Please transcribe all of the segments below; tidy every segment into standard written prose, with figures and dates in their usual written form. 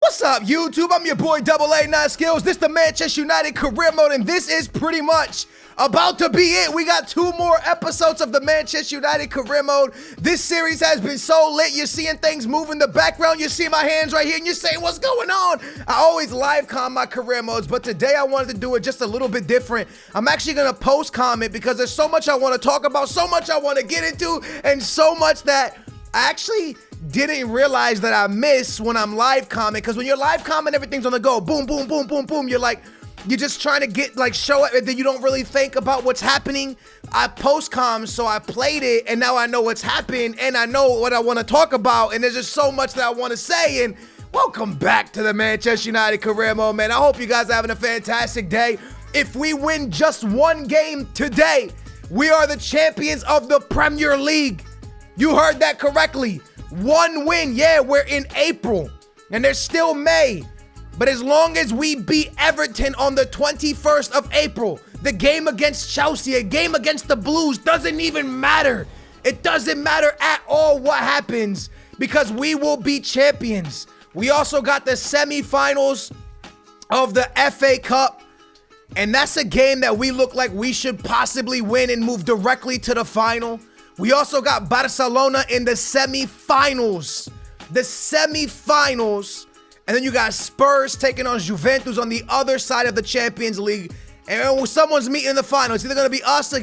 What's up, YouTube? I'm your boy Double A 9 Skills. This is the Manchester United career mode, and this is pretty much about to be it. We got 2 more episodes of the Manchester United career mode. This series has been so lit. You're seeing things move in the background. You see my hands right here, and you're saying, what's going on? I always live com my career modes, but today I wanted to do it just a little bit different. I'm actually going to post comment because there's so much I want to talk about, so much I want to get into, and so much that I actually didn't realize that I miss when I'm live comment, because when you're live comment, everything's on the go. Boom, boom, boom, boom, boom. You're just trying to get, show it, and then you don't really think about what's happening. I post com, so I played it, and now I know what's happened, and I know what I want to talk about, and there's just so much that I want to say. And welcome back to the Manchester United career mode, man. I hope you guys are having a fantastic day. If we win just 1 game today, we are the champions of the Premier League. You heard that correctly. 1 win. Yeah, we're in April and there's still May. But as long as we beat Everton on the 21st of April, the game against Chelsea, a game against the Blues, doesn't even matter. It doesn't matter at all what happens, because we will be champions. We also got the semifinals of the FA Cup, and that's a game that we look like we should possibly win and move directly to the final. We also got Barcelona in the semifinals. The semifinals. And then you got Spurs taking on Juventus on the other side of the Champions League. And someone's meeting in the final. It's either going to be us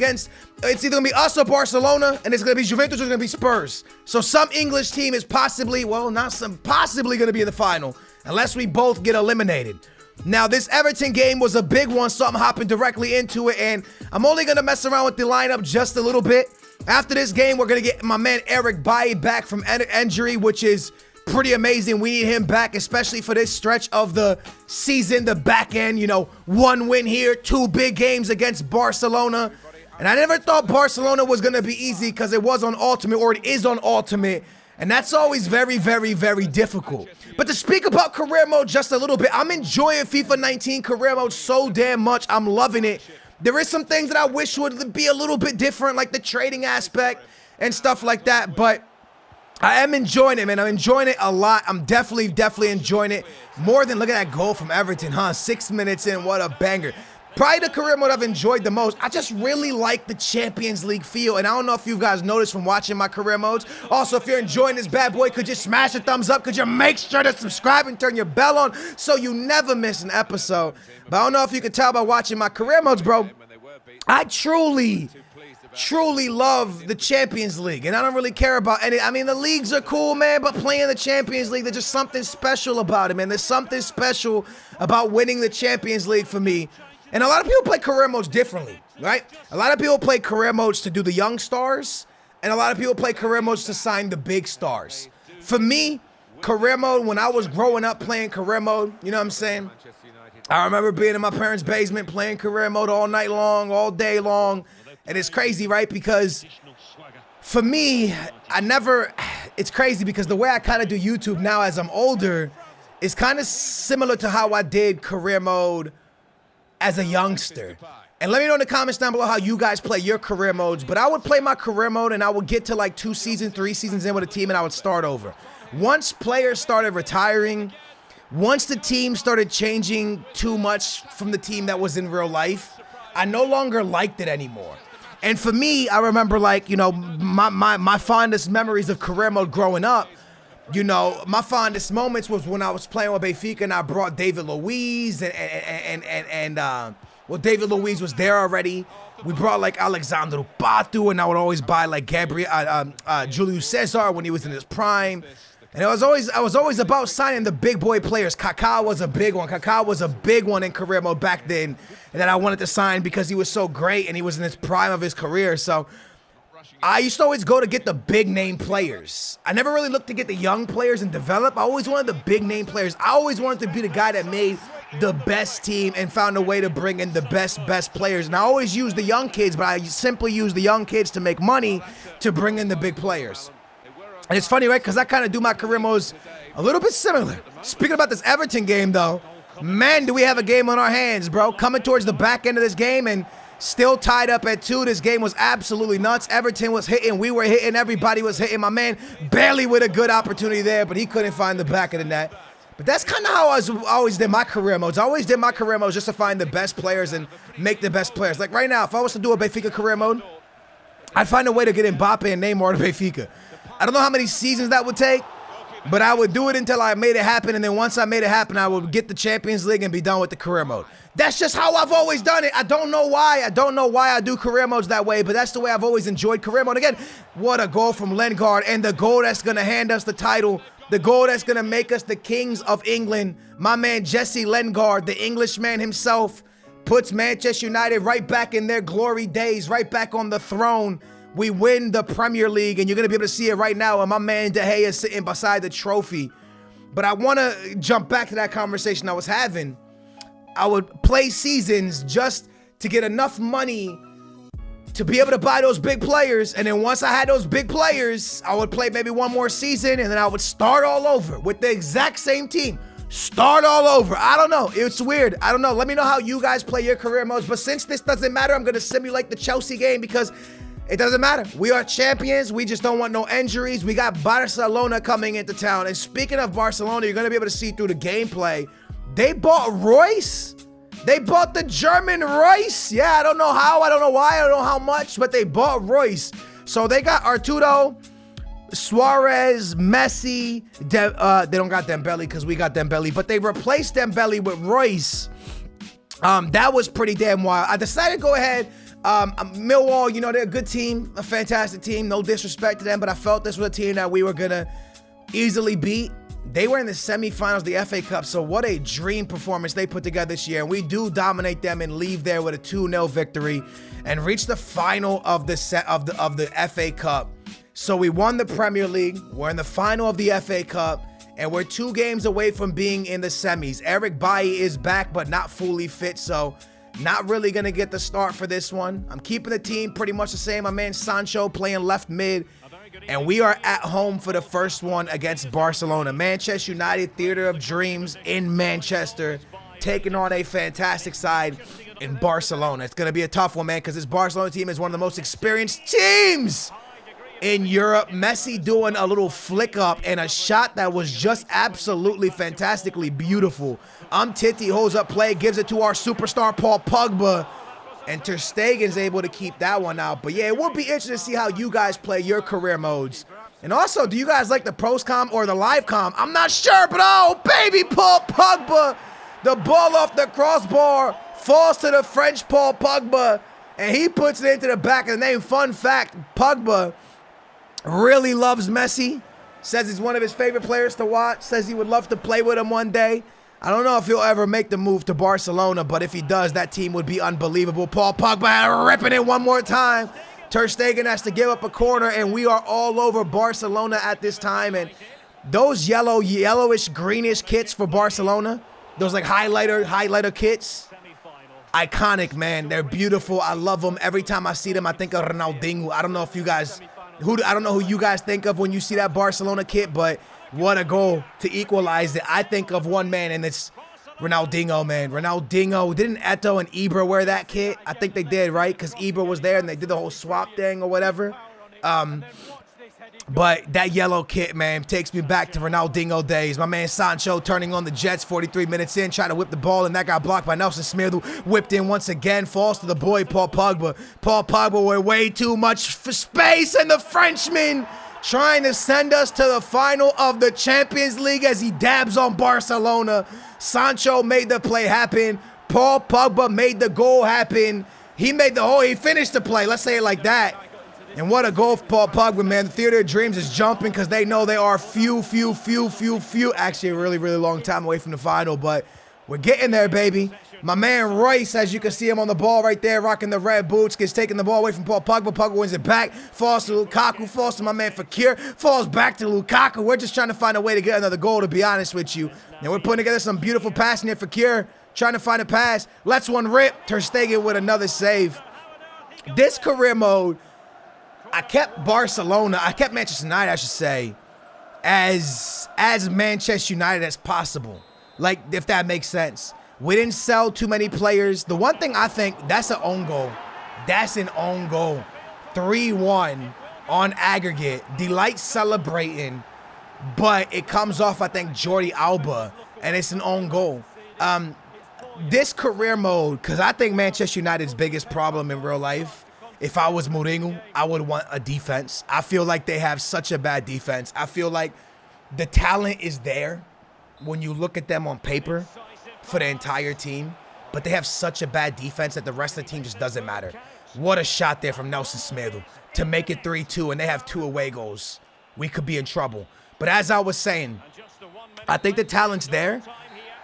or Barcelona, and it's going to be Juventus or it's going to be Spurs. So some English team is possibly going to be in the final, unless we both get eliminated. Now, this Everton game was a big one, so I'm hopping directly into it, and I'm only going to mess around with the lineup just a little bit. After this game, we're going to get my man Eric Bailly back from injury, which is pretty amazing. We need him back, especially for this stretch of the season, the back end. 1 win here, 2 big games against Barcelona. And I never thought Barcelona was going to be easy, because it was on Ultimate, or it is on Ultimate. And that's always very, very, very difficult. But to speak about career mode just a little bit, I'm enjoying FIFA 19 career mode so damn much. I'm loving it. There is some things that I wish would be a little bit different, like the trading aspect and stuff like that. But I am enjoying it, man. I'm enjoying it a lot. I'm definitely enjoying it. More than, look at that goal from Everton, huh? 6 minutes in, what a banger. Probably the career mode I've enjoyed the most. I just really like the Champions League feel, and I don't know if you guys noticed from watching my career modes. Also, if you're enjoying this bad boy, could you smash a thumbs up? Could you make sure to subscribe and turn your bell on so you never miss an episode? But I don't know if you can tell by watching my career modes, bro. I truly love the Champions League, and I don't really care about any. I mean, the leagues are cool, man, but playing the Champions League, there's just something special about it, man. There's something special about winning the Champions League for me. And a lot of people play career modes differently, right? A lot of people play career modes to do the young stars, and a lot of people play career modes to sign the big stars. For me, career mode, when I was growing up playing career mode, you know what I'm saying? I remember being in my parents' basement playing career mode all night long, all day long. And it's crazy, right? Because for me, it's crazy because the way I kind of do YouTube now as I'm older is kind of similar to how I did career mode as a youngster. And let me know in the comments down below how you guys play your career modes. But I would play my career mode, and I would get to like 2 seasons, 3 seasons in with a team, and I would start over. Once players started retiring, once the team started changing too much from the team that was in real life, I no longer liked it anymore. And for me, I remember, my fondest memories of career mode growing up, my fondest moments was when I was playing with Benfica and I brought David Luiz well, David Luiz was there already. We brought Alexandre Pato, and I would always buy Julius Caesar when he was in his prime. And I was always about signing the big boy players. Kaká was a big one. Kaká was a big one in career mode back then, and that I wanted to sign because he was so great and he was in his prime of his career. So I used to always go to get the big name players. I never really looked to get the young players and develop. I always wanted the big name players. I always wanted to be the guy that made the best team and found a way to bring in the best players. And I always used the young kids, but I simply used the young kids to make money to bring in the big players. And it's funny, right? Because I kind of do my career modes a little bit similar. Speaking about this Everton game, though, man, do we have a game on our hands, bro. Coming towards the back end of this game and still tied up at 2. This game was absolutely nuts. Everton was hitting. We were hitting. Everybody was hitting. My man barely with a good opportunity there, but he couldn't find the back of the net. But that's kind of how I always did my career modes. I always did my career modes just to find the best players and make the best players. Like right now, if I was to do a Benfica career mode, I'd find a way to get Mbappe and Neymar to Benfica. I don't know how many seasons that would take, but I would do it until I made it happen, and then once I made it happen, I would get the Champions League and be done with the career mode. That's just how I've always done it. I don't know why. I don't know why I do career modes that way, but that's the way I've always enjoyed career mode. Again, what a goal from Lingard, and the goal that's going to hand us the title, the goal that's going to make us the kings of England. My man Jesse Lingard, the Englishman himself, puts Manchester United right back in their glory days, right back on the throne. We win the Premier League, and you're going to be able to see it right now, and my man De Gea is sitting beside the trophy. But I want to jump back to that conversation I was having. I would play seasons just to get enough money to be able to buy those big players, and then once I had those big players, I would play maybe one more season, and then I would start all over with the exact same team. Start all over. I don't know. It's weird. I don't know. Let me know how you guys play your career modes, but since this doesn't matter, I'm going to simulate the Chelsea game because it doesn't matter. We are champions. We just don't want no injuries. We got Barcelona coming into town. And speaking of Barcelona, you're going to be able to see through the gameplay. They bought Royce. They bought the German Royce. Yeah, I don't know how. I don't know why. I don't know how much, but they bought Royce. So they got Arturo, Suarez, Messi. They don't got Dembele because we got Dembele, but they replaced Dembele with Royce. That was pretty damn wild. I decided to go ahead. Millwall, you know, they're a good team, a fantastic team. No disrespect to them, but I felt this was a team that we were going to easily beat. They were in the semifinals of the FA Cup, so what a dream performance they put together this year. And we do dominate them and leave there with a 2-0 victory and reach the final of the FA Cup. So we won the Premier League. We're in the final of the FA Cup, and we're 2 games away from being in the semis. Eric Bailly is back, but not fully fit, so not really going to get the start for this one. I'm keeping the team pretty much the same. My man Sancho playing left mid. And we are at home for the first one against Barcelona. Manchester United, Theater of Dreams in Manchester, taking on a fantastic side in Barcelona. It's going to be a tough one, man, because this Barcelona team is one of the most experienced teams in Europe. Messi doing a little flick up and a shot that was just absolutely fantastically beautiful. Titi holds up play, gives it to our superstar Paul Pogba, and Ter Stegen's able to keep that one out. But yeah, it will be interesting to see how you guys play your career modes. And also, do you guys like the post com or the live com? I'm not sure, but oh, baby Paul Pogba. The ball off the crossbar falls to the French Paul Pogba, and he puts it into the back of the name. Fun fact, Pogba really loves Messi. Says he's one of his favorite players to watch. Says he would love to play with him one day. I don't know if he'll ever make the move to Barcelona, but if he does, that team would be unbelievable. Paul Pogba ripping it one more time. Ter Stegen has to give up a corner, and we are all over Barcelona at this time. And those yellowish, greenish kits for Barcelona, those like highlighter kits, iconic, man. They're beautiful. I love them. Every time I see them, I think of Ronaldinho. I don't know if you guys, I don't know who you guys think of when you see that Barcelona kit, but what a goal to equalize it. I think of one man, and it's Ronaldinho, man. Ronaldinho. Didn't Eto'o and Ibra wear that kit? I think they did, right? Because Ibra was there, and they did the whole swap thing or whatever. But that yellow kit, man, takes me back to Ronaldinho days. My man Sancho turning on the Jets 43 minutes in, trying to whip the ball, and that got blocked by Nelson Smith, who whipped in once again, falls to the boy Paul Pogba. Paul Pogba with way too much space, and the Frenchman trying to send us to the final of the Champions League as he dabs on Barcelona. Sancho made the play happen. Paul Pogba made the goal happen. He finished the play. Let's say it like that. And what a goal for Paul Pogba, man. The Theater of Dreams is jumping because they know they are few, actually a really, really long time away from the final, but we're getting there, baby. My man Royce, as you can see him on the ball right there, rocking the red boots, gets taking the ball away from Paul Pogba. Pogba wins it back, falls to Lukaku, falls to my man Fekir, falls back to Lukaku. We're just trying to find a way to get another goal, to be honest with you. And we're putting together some beautiful passing here. Fekir trying to find a pass, lets one rip. Ter Stegen with another save. This career mode, I kept Manchester United, I should say, as Manchester United as possible. Like, if that makes sense. We didn't sell too many players. The one thing I think, that's an own goal. That's an own goal. 3-1 on aggregate. Delight celebrating, but it comes off, I think, Jordi Alba. and it's an own goal. This career mode, because I think Manchester United's biggest problem in real life, if I was Mourinho, I would want a defense. I feel like they have such a bad defense. I feel like the talent is there when you look at them on paper for the entire team, but they have such a bad defense that the rest of the team just doesn't matter. What a shot there from Nelson Semedo to make it 3-2, and they have 2 away goals. We could be in trouble. But as I was saying, I think the talent's there.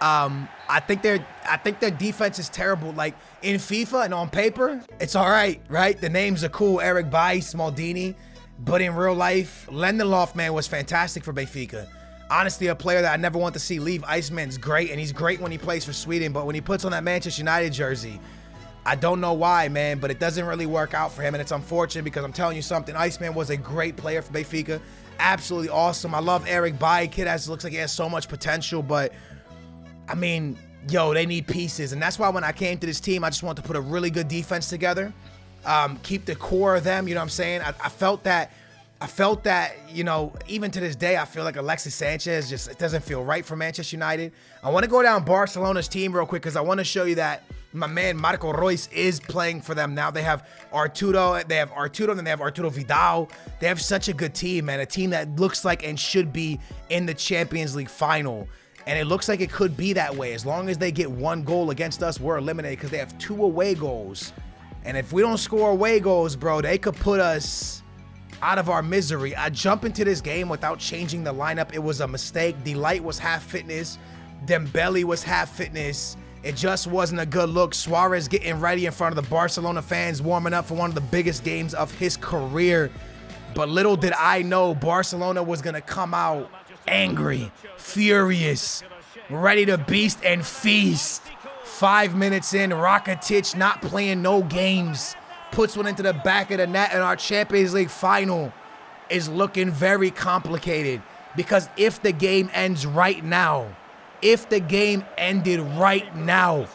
I think their defense is terrible. Like in FIFA and on paper, it's all right, right? The names are cool, Eric Bailly, Maldini, but in real life, Lindelof, man, was fantastic for Benfica. Honestly, a player that I never want to see leave. Iceman's great, and he's great when he plays for Sweden, but when he puts on that Manchester United jersey, I don't know why, man, but it doesn't really work out for him, and it's unfortunate because I'm telling you something, Iceman was a great player for Benfica. Absolutely awesome. I love Eric Bailly. Kid looks like he has so much potential, but I mean, yo, they need pieces. And that's why when I came to this team, I just wanted to put a really good defense together. Keep the core of them, you know what I'm saying? I felt that, you know, even to this day, I feel like Alexis Sanchez just, it doesn't feel right for Manchester United. I want to go down Barcelona's team real quick because I want to show you that my man Marco Reus is playing for them now. They have Arturo, and then they have Arturo Vidal. They have such a good team, man. A team that looks like and should be in the Champions League final. And it looks like it could be that way. As long as they get 1 goal against us, we're eliminated because they have 2 away goals. And if we don't score away goals, bro, they could put us out of our misery. I jump into this game without changing the lineup. It was a mistake. Delight was half fitness. Dembele was half fitness. It just wasn't a good look. Suarez getting ready in front of the Barcelona fans, warming up for one of the biggest games of his career. But little did I know Barcelona was going to come out angry, furious, ready to beast and feast. 5 minutes in, Rakitic not playing no games, puts one into the back of the net, and our Champions League final is looking very complicated because if the game ends right now, if the game ended right now,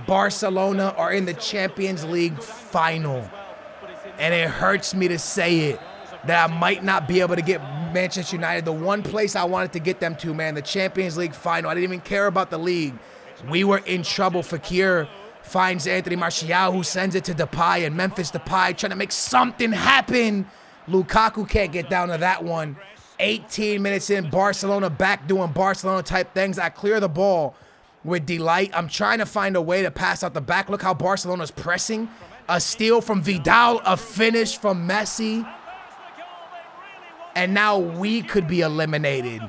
Barcelona are in the Champions League final. And it hurts me to say it, that I might not be able to get Manchester United, the one place I wanted to get them to, man, the Champions League final. I didn't even care about the league. We were in trouble. Fekir finds Anthony Martial, who sends it to Depay, and Memphis Depay trying to make something happen. Lukaku can't get down to that one. 18 minutes in, Barcelona back doing Barcelona-type things. I clear the ball with Delight. I'm trying to find a way to pass out the back. Look how Barcelona's pressing. A steal from Vidal, a finish from Messi. And now we could be eliminated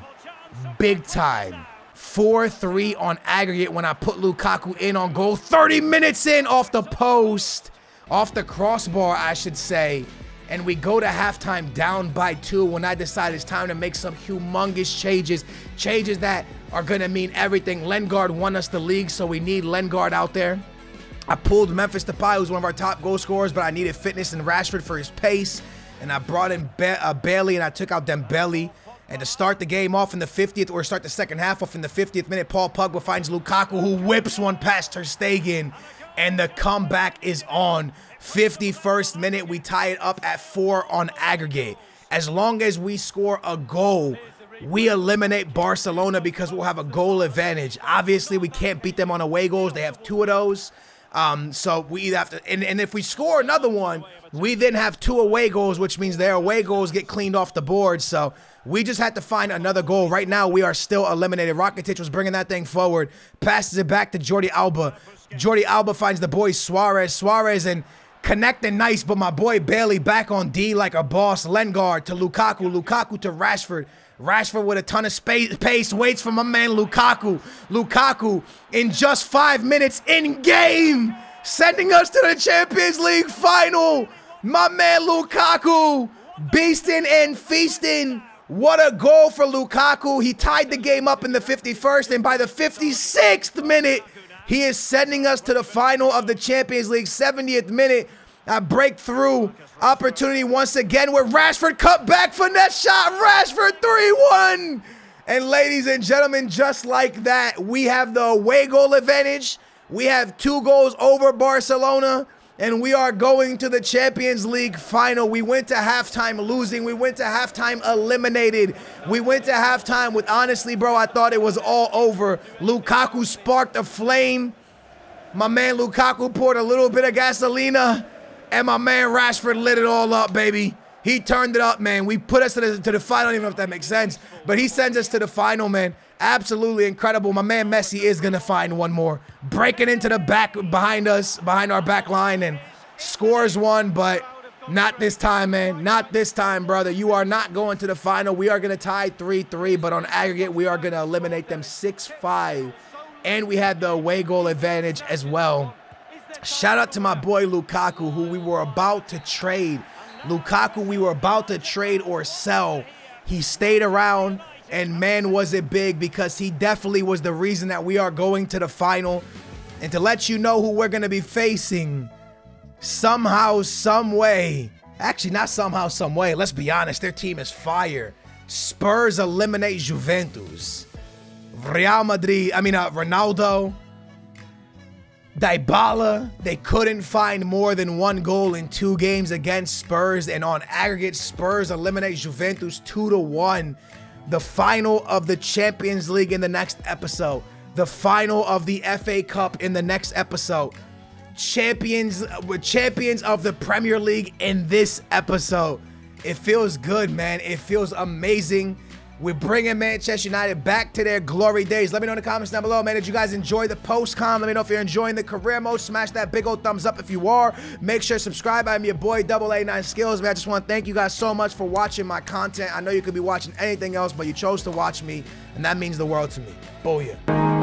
big time. 4-3 on aggregate when I put Lukaku in on goal. 30 minutes in off the post, off the crossbar, I should say. And we go to halftime down by 2 when I decide it's time to make some humongous changes. Changes that are going to mean everything. Lingard won us the league, so we need Lingard out there. I pulled Memphis Depay, who's one of our top goal scorers, but I needed fitness in Rashford for his pace. And I brought in Bailey, and I took out Dembele. And to start the game off in the 50th, or start the second half off in the 50th minute, Paul Pogba finds Lukaku, who whips one past Ter Stegen. And the comeback is on. 51st minute, we tie it up at 4 on aggregate. As long as we score a goal, we eliminate Barcelona because we'll have a goal advantage. Obviously, we can't beat them on away goals. They have 2 of those. So we either have to, and if we score another one, we then have 2 away goals, which means their away goals get cleaned off the board. So we just had to find another goal. Right now, we are still eliminated. Rakitic was bringing that thing forward, passes it back to Jordi Alba. Jordi Alba finds the boy Suarez and connecting nice, but my boy Bailey back on D like a boss. Lingard to Lukaku, Lukaku to Rashford. Rashford with a ton of pace, waits for my man Lukaku. Lukaku in just 5 minutes in game, sending us to the Champions League final. My man Lukaku, beasting and feasting. What a goal for Lukaku. He tied the game up in the 51st, and by the 56th minute, he is sending us to the final of the Champions League. 70th minute, a breakthrough opportunity once again where Rashford cut back, finesse shot, Rashford 3-1. And ladies and gentlemen, just like that, we have the away goal advantage. We have 2 goals over Barcelona. and we are going to the Champions League final. We went to halftime losing. We went to halftime eliminated. We went to halftime with, honestly, bro, I thought it was all over. Lukaku sparked a flame. My man Lukaku poured a little bit of gasolina, and my man Rashford lit it all up, baby. He turned it up, man. We put us to the final. I don't even know if that makes sense, but he sends us to the final, man. Absolutely incredible. My man Messi is going to find one more. Breaking into the back behind us, behind our back line, and scores one, but not this time, man. Not this time, brother. You are not going to the final. We are going to tie 3-3, but on aggregate, we are going to eliminate them 6-5, and we had the away goal advantage as well. Shout out to my boy Lukaku, who we were about to trade. Lukaku, we were about to trade or sell. He stayed around. And man, was it big, because he definitely was the reason that we are going to the final. And to let you know who we're going to be facing, somehow, some way, actually not somehow, some way, let's be honest, their team is fire. Spurs eliminate Juventus. Ronaldo, Dybala, they couldn't find more than one goal in 2 games against Spurs. And on aggregate, Spurs eliminate Juventus 2-1. The final of the Champions League in the next episode. The final of the FA Cup in the next episode. Champions of the Premier League in this episode. It feels good, man. It feels amazing. We're bringing Manchester United back to their glory days. Let me know in the comments down below, man. Did you guys enjoy the post-com? Let me know if you're enjoying the career mode. Smash that big old thumbs up if you are. Make sure to subscribe. I'm your boy, AA9 Skills, man. I just want to thank you guys so much for watching my content. I know you could be watching anything else, but you chose to watch me, and that means the world to me. Booyah.